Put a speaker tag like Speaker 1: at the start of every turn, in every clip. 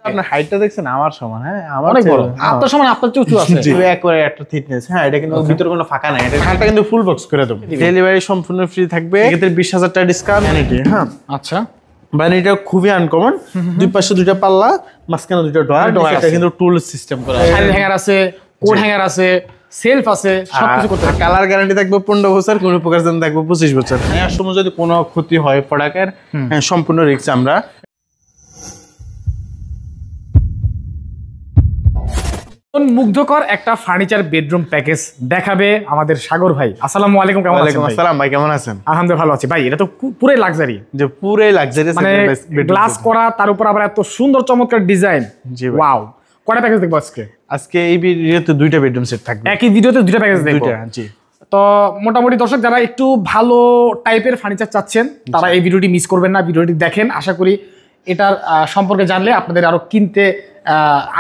Speaker 1: আপনার হাইটটা দেখছেন আমার সমান, হ্যাঁ আমার
Speaker 2: অনেক বড়, আপনার সমান, আপনার চুচু আছে
Speaker 1: একবারে একটা থিকনেস। হ্যাঁ, এটা কিন্তু ভিতরে কোনো ফাঁকা নাই, এটা হালটা কিন্তু ফুল বক্স করে দেব। ডেলিভারি সম্পূর্ণ ফ্রি থাকবে, এক্ষেত্রে 20,000 টাকা ডিসকাউন্ট ভ্যানিটি। হ্যাঁ
Speaker 2: আচ্ছা,
Speaker 1: ভ্যানিটিটা খুবই আনকমন, দুই পাশে দুইটা পাল্লা, মাঝখানে দুইটা ডয়ার, এটা কিন্তু টুল সিস্টেম করা আছে,
Speaker 2: শাড়ির হ্যাঙ্গার আছে, কোট হ্যাঙ্গার আছে, সেলফ আছে, সবকিছু করতে পারবেন।
Speaker 1: কালার গ্যারান্টি থাকবে 15 বছর, কোনো প্রকার দাম থাকবে 25 বছর। নেওয়ার সময় যদি কোনো ক্ষতি হয় প্রোডাক্টের, সম্পূর্ণ রিস্ক আমরা।
Speaker 2: মুগ্ধকর একটা ফার্নিচার বেডরুম প্যাকেজ দেখাবে আমাদের সাগর ভাই। আসসালামু আলাইকুম, কেমন আছেন?
Speaker 1: আসসালাম ভাই, কেমন আছেন?
Speaker 2: আলহামদুলিল্লাহ ভালো আছি ভাই। এটা তো পুরোই লাক্সারি,
Speaker 1: যে পুরোই লাক্সারি,
Speaker 2: মানে গ্লাস করা, তার উপর আবার এত সুন্দর চমৎকার ডিজাইন।
Speaker 1: জি
Speaker 2: ওয়াও, কয়টা প্যাকেজ দেখবো আজকে?
Speaker 1: আজকে এই ভিডিওতে দুইটা বেডরুম সেট থাকবে,
Speaker 2: একই ভিডিওতে দুইটা প্যাকেজ দেখবো।
Speaker 1: জি।
Speaker 2: তো মোটামুটি দর্শক যারা একটু ভালো টাইপের ফার্নিচার চাচ্ছেন তারা এই ভিডিওটি মিস করবেন না, ভিডিওটি দেখেন। আশা করি এটার সম্পর্কে জানলে আপনাদের আরো কিনতে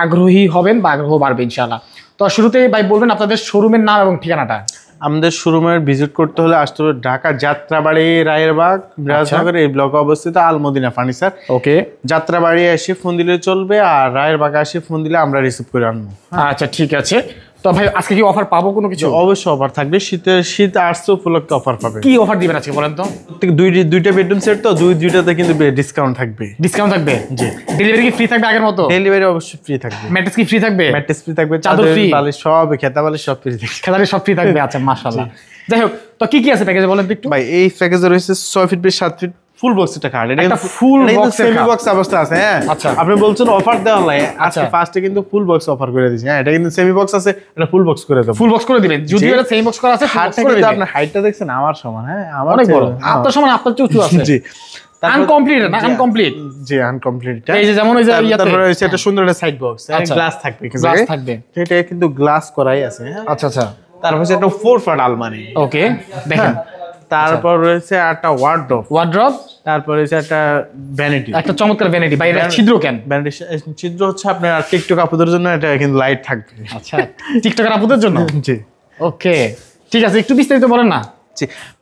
Speaker 2: আগ্রহী হবেন বা আগ্রহ বাড়বে ইনশাআল্লাহ। তো শুরুতেই ভাই বলবেন আপনাদের শোরুমের নাম এবং ঠিকানাটা।
Speaker 1: আমাদের শোরুমের ভিজিট করতে হলে আসতে হবে ঢাকা যাত্রাবাড়ি রায়েরবাগ বিরাজনগর এই ব্লকে অবস্থিত আলমদিনা ফার্নিচার।
Speaker 2: ওকে,
Speaker 1: যাত্রাবাড়ি এসে ফোন দিলে চলবে, আর রায়েরবাগে এসে ফোন দিলে আমরা রিসিভ করে আনবো।
Speaker 2: আচ্ছা ঠিক আছে। তো ভাই আজকে কি অফার পাবো কোনো কিছু?
Speaker 1: অবশ্যই অফার থাকবে, শীত আসছে উপলক্ষে অফার পাবে।
Speaker 2: কি অফার দিবেন আজকে বলেন তো?
Speaker 1: দুইটা বেডরুম সেট তো দুইটাতে কিন্তু ডিসকাউন্ট থাকবে।
Speaker 2: ডিসকাউন্ট থাকবে?
Speaker 1: জি।
Speaker 2: ডেলিভারি কি ফ্রি থাকবে আগের মতো?
Speaker 1: ডেলিভারি অবশ্যই ফ্রি থাকবে।
Speaker 2: ম্যাট্রেস কি ফ্রি থাকবে?
Speaker 1: ম্যাট্রেস ফ্রি থাকবে,
Speaker 2: চাদর ফ্রি,
Speaker 1: বালিশ সব, খেতা বালিশ সব ফ্রি থাকবে।
Speaker 2: খেতারি সব ফ্রি থাকবে। আচ্ছা মাশাআল্লাহ। যাই হোক, তো কি কি আছে প্যাকেজে বলেন তো একটু?
Speaker 1: ভাই এই প্যাকেজে রয়েছে 6 feet by 7 feet full box এটা কার্ড, এটা
Speaker 2: ফুল বক্স
Speaker 1: সেমি বক্স অবস্থা আছে। হ্যাঁ
Speaker 2: আচ্ছা,
Speaker 1: আপনি বলছেন অফার দেওয়া নাই, আজকে ফার্স্টে কিন্তু ফুল বক্স অফার করে দিয়েছি। হ্যাঁ, এটা কিন্তু সেমি বক্স আছে, এটা ফুল বক্স করে দেব।
Speaker 2: ফুল বক্স করে দিবেন, যদি এটা সেমি বক্স করা আছে।
Speaker 1: হাতটা কিন্তু আপনার হাইটটা দেখছেন আমার সমান, হ্যাঁ আমার
Speaker 2: অনেক বড়, আপনার সমান, আপনার চুচু আছে।
Speaker 1: জি।
Speaker 2: আনকমপ্লিট না? আনকমপ্লিট,
Speaker 1: জি আনকমপ্লিট।
Speaker 2: এই যে যেমন ওই যে
Speaker 1: তারপরে হচ্ছে একটা সুন্দর একটা সাইড বক্স, গ্লাস থাকবে,
Speaker 2: গ্লাস থাকবে,
Speaker 1: এটা কিন্তু গ্লাস করাই আছে।
Speaker 2: আচ্ছা আচ্ছা।
Speaker 1: তারপর হচ্ছে একটা 4 ফুট আলমারি।
Speaker 2: ওকে দেখেন।
Speaker 1: তারপর রয়েছে একটা ওয়ার্ড্রপ, তারপর রয়েছে একটা ভ্যানিটি,
Speaker 2: একটা চমৎকার ভ্যানিটি। ভাই এটা ছিদ্র কেন?
Speaker 1: ভ্যানিটি ছিদ্র হচ্ছে আপনার টিকটক আপুদের জন্য, এটা কিন্তু লাইট থাকবে।
Speaker 2: আচ্ছা, টিকটকার আপুদের জন্য।
Speaker 1: জি
Speaker 2: ওকে ঠিক আছে, একটু বিস্তারিত বলেন না।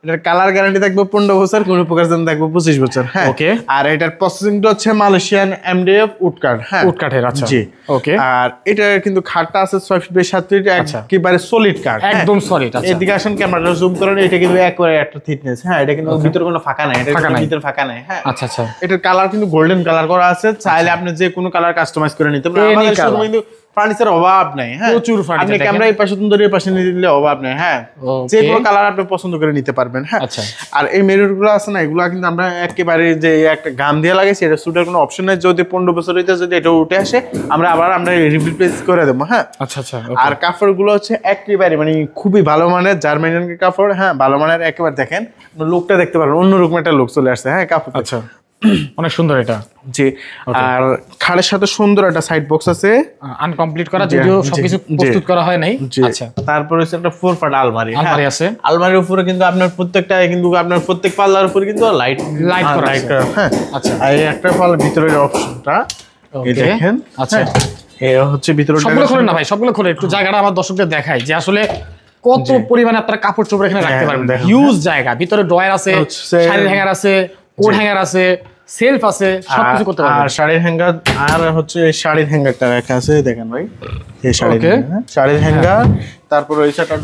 Speaker 1: এটার কালার গ্যারান্টি থাকবে 15 বছর, কোনো প্রকার দাম থাকবে 25 বছর। হ্যাঁ
Speaker 2: ওকে।
Speaker 1: আর এটার প্রসেসিংটা হচ্ছে মালয়েশিয়ান এমডিএফ উডকাট। হ্যাঁ
Speaker 2: উডকাটের। আচ্ছা
Speaker 1: জি।
Speaker 2: ওকে।
Speaker 1: আর এটা কিন্তু খাটটা আছে 6 ফিট বাই 7 ফিট, একেবারে সলিড কাঠ,
Speaker 2: একদম সলিড। আচ্ছা,
Speaker 1: এদিকে আসেন, ক্যামেরাটা জুম করেন, এটা কিন্তু একবারে একটা থিকনেস। হ্যাঁ, এটা কিন্তু ভিতরে কোনো ফাঁকা নাই, এটা ভিতরে ফাঁকা নাই। হ্যাঁ
Speaker 2: আচ্ছা আচ্ছা।
Speaker 1: এটার কালার কিন্তু গোল্ডেন কালার করা আছে, চাইলে আপনি যে কোনো কালার কাস্টমাইজ করে নিতে পারেন। আমাদের শোরুমে কিন্তু ফার্নিচার অভাব নাই। হ্যাঁ
Speaker 2: প্রচুর ফার্নিচার,
Speaker 1: আপনি ক্যামেরা এই পাশে সুন্দর এই পাশে নিয়ে দিলে অভাব নাই। হ্যাঁ যে কোনো কালার আপনি পছন্দ করে নিতে পারবেন। হ্যাঁ
Speaker 2: আচ্ছা।
Speaker 1: আর এই মেরুর গুলো আছে না, এগুলো কিন্তু আমরা একেবারে যে একটা গাম দিয়ে লাগাইছি, এটা সুটের কোনো অপশন নাই। যদি 15 বছর হইতে যদি এটা উঠে আসে, আমরা রিপ্লেস করে দেবো। হ্যাঁ
Speaker 2: আচ্ছা আচ্ছা।
Speaker 1: আর কাপড় গুলো হচ্ছে একেবারে মানে খুবই ভালো মানের জার্মানিয়ান কাপড়। হ্যাঁ ভালো মানের, একেবারে দেখেন লুকটা দেখতে পারেন, অন্যরকম একটা লুক চলে আসছে। হ্যাঁ কাপড়
Speaker 2: আচ্ছা অনেক সুন্দর এটা।
Speaker 1: জি। আর খাটের সাথে সুন্দর একটা সাইড বক্স আছে,
Speaker 2: আনকমপ্লিট করা, যদিও সবকিছু প্রস্তুত করা হয় নাই। আচ্ছা।
Speaker 1: তারপর হচ্ছে একটা 4 ফুট আলমারি
Speaker 2: আছে।
Speaker 1: আলমারির উপরে কিন্তু আপনার প্রত্যেক পাল্লার উপরে কিন্তু লাইট করা। হ্যাঁ আচ্ছা। আর এই একটা পাল্লার ভিতরের অপশনটা এই দেখেন।
Speaker 2: আচ্ছা
Speaker 1: এই হচ্ছে ভিতরে,
Speaker 2: সবগুলো খোলেন না ভাই, সবগুলো খোলে, একটু জায়গাটা আমার দর্শকদের দেখাই যে আসলে কত পরিমাণে আপনারা কাপড় চোপড় এখানে রাখতে পারবেন। হিউজ জায়গা, ভিতরে ড্রয়ার আছে, শাড়ির হ্যাঙ্গার আছে, কোট হ্যাঙ্গার আছে, সেলফ আছে, সবকিছু করতে পারবেন।
Speaker 1: আর শাড়ির হ্যাঙ্গার, আর হচ্ছে শাড়ির হ্যাঙ্গারটা রাখা আছে, দেখেন ভাই এই শাড়ির হ্যাঙ্গার। তারপর রয়েছে একটা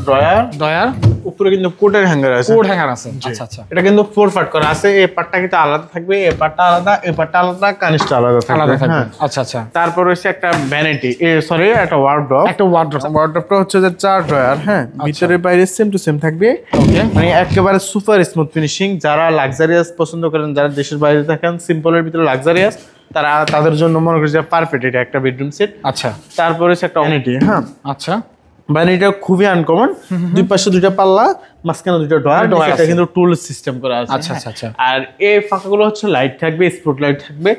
Speaker 1: ড্রয়ার, উপরে কিন্তু কোটের হ্যাঙ্গার আছে,
Speaker 2: কোট হ্যাঙ্গার আছে। আচ্ছা আচ্ছা।
Speaker 1: এটা কিন্তু 4 পার্ট করা আছে, এই পার্টটা কিন্তু আলাদা থাকবে, এই পার্টটা আলাদা, এই পার্টটা আলাদা, কানিসটা আলাদা থাকবে।
Speaker 2: আচ্ছা আচ্ছা।
Speaker 1: তারপর রয়েছে একটা ভ্যানিটি, সরি একটা ওয়ার্ড্রপটা হচ্ছে যে 4 ড্রয়ার। হ্যাঁ ভিতরে বাইরে সেম টু সেম থাকবে। ওকে, মানে একেবারে সুপার স্মুথ ফিনিশিং। যারা লাক্সারিয়াস পছন্দ করেন, যারা দেশের বাইরে থাকেন, সিম্পলের ভিতরে লাক্সারিয়াস, তাদের জন্য মনে করি যে পারফেক্ট এটা একটা বেডরুম সেট।
Speaker 2: আচ্ছা।
Speaker 1: তারপরে হচ্ছে একটা ভ্যানিটি। হ্যাঁ আচ্ছা, ভ্যানিটিটা খুবই আনকমন, দুই পাশে দুইটা পাল্লা, মাঝখানে দুইটা ডয়ার, এটা কিন্তু টুল সিস্টেম করা আছে।
Speaker 2: আচ্ছা আচ্ছা।
Speaker 1: আর এই ফাঁকাগুলো হচ্ছে লাইট থাকবে, স্পট লাইট থাকবে,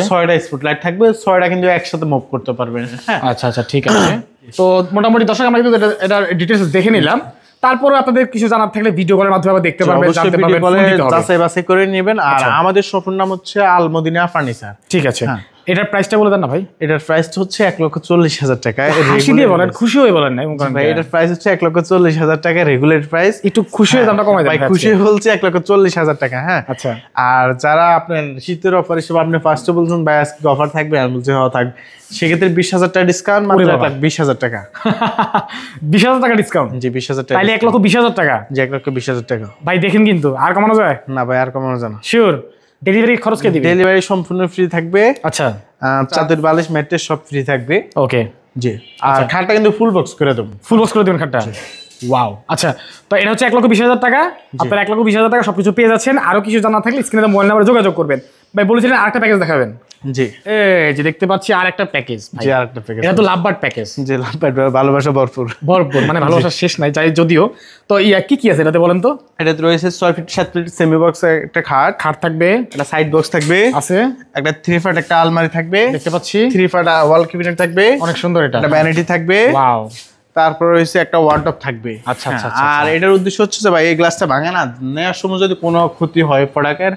Speaker 1: 6টা স্পট লাইট থাকবে, 6টা কিন্তু একসাথে মুভ করতে পারবেন। হ্যাঁ
Speaker 2: আচ্ছা আচ্ছা ঠিক আছে। তো মোটামুটি দর্শক আমরা কিন্তু এটা ডিটেইলস দেখে নিলাম। তারপরে আপনাদের কিছু জানার থাকলে ভিডিও কলের মাধ্যমে দেখতে পারবেন, জানতে পারবেন,
Speaker 1: যাচাই বাছাই করে নেবেন। আর আমাদের শপের নাম হচ্ছে আলমদিনা ফার্নিচার।
Speaker 2: ঠিক আছে। এটার প্রাইসটা বলে দেন না ভাই।
Speaker 1: এটার প্রাইস হচ্ছে 1,40,000 টাকা।
Speaker 2: হাসি দিয়ে বলেন, খুশি হয়ে বলেন না এমন করেন
Speaker 1: ভাই, এটার প্রাইস হচ্ছে 1,40,000 টাকা রেগুলার প্রাইস।
Speaker 2: একটু খুশি হয়ে দামটা কমাই দেন
Speaker 1: ভাই, খুশি বলছি 1,40,000 টাকা। হ্যাঁ,
Speaker 2: আচ্ছা।
Speaker 1: আর যারা আপনার শীতের অফার হিসেবে আপনি ফার্স্টে বলছেন ভাই আজকে অফার থাকবে, আমি বলছি হ্যাঁ থাকবে, সেক্ষেত্রে 20,000 টাকা ডিসকাউন্ট, মাত্র 1,20,000 টাকা।
Speaker 2: 20,000 টাকা ডিসকাউন্ট?
Speaker 1: জি, 20,000 টাকা।
Speaker 2: তাহলে 1,20,000 টাকা?
Speaker 1: জি, 1,20,000 টাকা।
Speaker 2: ভাই দেখেন কিন্তু আর কমানো যায়
Speaker 1: না ভাই, আর কমানো যায় না।
Speaker 2: শিওর? ডেলিভারি খরচ কে দিবে?
Speaker 1: ডেলিভারি সম্পূর্ণ ফ্রি থাকবে।
Speaker 2: আচ্ছা,
Speaker 1: চাদর বালিশ ম্যাট্রেস সব ফ্রি থাকবে।
Speaker 2: ওকে।
Speaker 1: জি, আর খাটটা কিন্তু ফুল বক্স করে দেবো।
Speaker 2: ফুল বক্স করে দেবেন খাটটা? ওয়াও। আচ্ছা, তো এটা হচ্ছে 1,20,000 টাকা। আপনারা 1,20,000 টাকা সবকিছু পেয়ে যাচ্ছেন। আরো কিছু জানা থাকলে স্ক্রিনে মোবাইল নাম্বারে যোগাযোগ করবেন। ভাই বলেছিলেন আরেকটা প্যাকেজ দেখাবেন।
Speaker 1: জি,
Speaker 2: এই যে দেখতে পাচ্ছি আরেকটা প্যাকেজ।
Speaker 1: জি, আরেকটা প্যাকেজ।
Speaker 2: এটা তো লাভবার্ড প্যাকেজ।
Speaker 1: জি, লাভবার্ড, ভালোবাসা ভরপুর।
Speaker 2: ভরপুর মানে ভালোবাসা শেষ নাই চাই যদিও। তো কি কি আছে এটাতে বলেন তো?
Speaker 1: এটাতে রয়েছে 6 ফিট 7 ফিট সেমি বক্স একটা খাট
Speaker 2: থাকবে,
Speaker 1: একটা সাইড বক্স থাকবে,
Speaker 2: আছে
Speaker 1: একটা 3 ফাট একটা আলমারি থাকবে,
Speaker 2: দেখতে পাচ্ছি
Speaker 1: 3 ফাট ওয়াল ক্যাবিনেট থাকবে,
Speaker 2: অনেক সুন্দর। এটা
Speaker 1: একটা ভ্যানিটি থাকবে,
Speaker 2: ওয়াও।
Speaker 1: তারপর রয়েছে একটা ওয়ার্ডরোব থাকবে।
Speaker 2: আচ্ছা, আচ্ছা,
Speaker 1: আর এটার উদ্দেশ্য হচ্ছে যে ভাই এই গ্লাসটা ভাঙে না, নেওয়ার সময় যদি কোনো ক্ষতি হয় প্রোডাক্টের,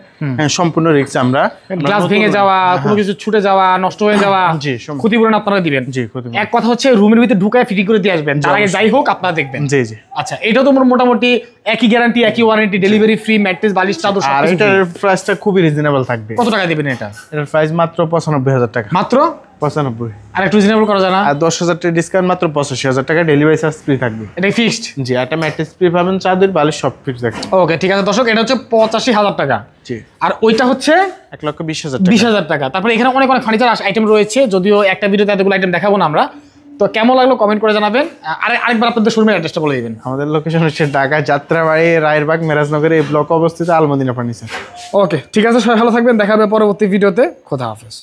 Speaker 1: সম্পূর্ণ রিস্ক আমরা।
Speaker 2: গ্লাস ভেঙে যাওয়া, কোনো কিছু ছুটে যাওয়া, নষ্ট হয়ে যাওয়া,
Speaker 1: জি,
Speaker 2: ক্ষতিপূরণ আপনারা দিবেন।
Speaker 1: জি, ক্ষতিপূরণ।
Speaker 2: এক কথা হচ্ছে রুমের ভিতরে ঢুকায় ফিটিং করে দিয়ে আসবেন, তার আগে যাই হোক আপনারা দেখবেন।
Speaker 1: জি, জি।
Speaker 2: আচ্ছা, এটা তো মোটামুটি একই গ্যারান্টি, একই ওয়ারেন্টি, ডেলিভারি ফ্রি, ম্যাট্রেস বালিশ চাদর সব
Speaker 1: আর
Speaker 2: কিছু
Speaker 1: এটার
Speaker 2: free।
Speaker 1: প্রাইসটা খুবই রিজনেবল থাকবে।
Speaker 2: কত টাকা দিবেন এটা?
Speaker 1: এটার প্রাইস মাত্র 95,000 টাকা।
Speaker 2: মাত্র
Speaker 1: 95।
Speaker 2: আর একটু রিজনেবল করা যায় না?
Speaker 1: আর 10,000 টাকা ডিসকাউন্ট, মাত্র 85,000 টাকা ডেলিভারি চার্জ ফ্রি থাকবে।
Speaker 2: এটা ফিক্সড?
Speaker 1: জি, একটা ম্যাট্রেস ফ্রি পাবেন, চাদর বালিশ সব ফ্রি থাকবে।
Speaker 2: ওকে, ঠিক আছে দর্শক, এটা হচ্ছে 85,000 টাকা।
Speaker 1: জি,
Speaker 2: আর ওইটা হচ্ছে
Speaker 1: 1,20,000 টাকা।
Speaker 2: 20,000 টাকা। তারপরে এখানে অনেক অনেক ফার্নিচার আইটেম রয়েছে, যদিও একটা ভিডিওতে এতগুলো আইটেম দেখাবো না আমরা। তো কেমন লাগলো কমেন্ট করে জানাবেন। আরেকবার আপনাদের শোরুমের অ্যাড্রেসটা বলে দিবেন।
Speaker 1: আমাদের লোকেশন হচ্ছে ঢাকা যাত্রাবাড়ি রায়েরবাগ মেরাজনগরে এই ব্লকে অবস্থিত আলমদিনা ফার্নিচার।
Speaker 2: ওকে, ঠিক আছে, সবাই ভালো থাকবেন, দেখা হবে পরবর্তী ভিডিওতে। খোদা হাফেজ।